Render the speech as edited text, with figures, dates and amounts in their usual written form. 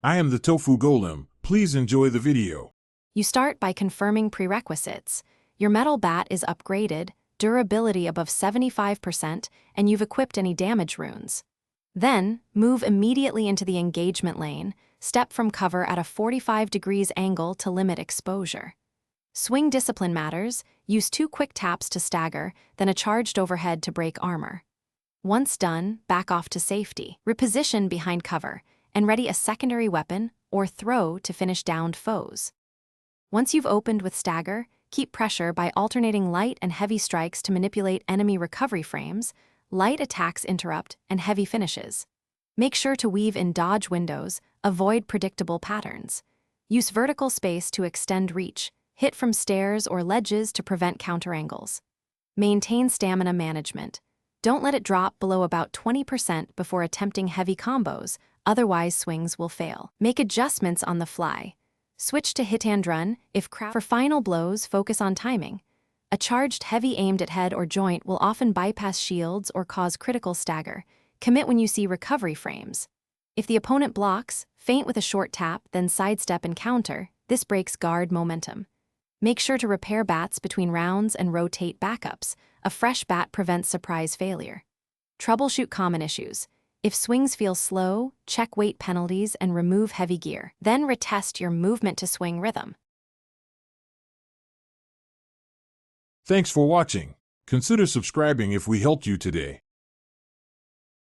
I am the Tofu Golem. Please enjoy the video. You start by confirming prerequisites. Your metal bat is upgraded, durability above 75%, and you've equipped any damage runes. Then, move immediately into the engagement lane, step from cover at a 45 degrees angle to limit exposure. Swing discipline matters. Use 2 quick taps to stagger, then a charged overhead to break armor. Once done, back off to safety. Reposition behind cover, and ready a secondary weapon or throw to finish downed foes. Once you've opened with stagger, keep pressure by alternating light and heavy strikes to manipulate enemy recovery frames, light attacks interrupt, and heavy finishes. Make sure to weave in dodge windows, avoid predictable patterns. Use vertical space to extend reach, hit from stairs or ledges to prevent counter angles. Maintain stamina management. Don't let it drop below about 20% before attempting heavy combos, otherwise swings will fail. Make adjustments on the fly. Switch to hit and run if for final blows, focus on timing. A charged heavy aimed at head or joint will often bypass shields or cause critical stagger. Commit when you see recovery frames. If the opponent blocks, feint with a short tap, then sidestep and counter. This breaks guard momentum. Make sure to repair bats between rounds and rotate backups. A fresh bat prevents surprise failure. Troubleshoot common issues. If swings feel slow, check weight penalties and remove heavy gear. Then retest your movement to swing rhythm. Thanks for watching. Consider subscribing if we helped you today.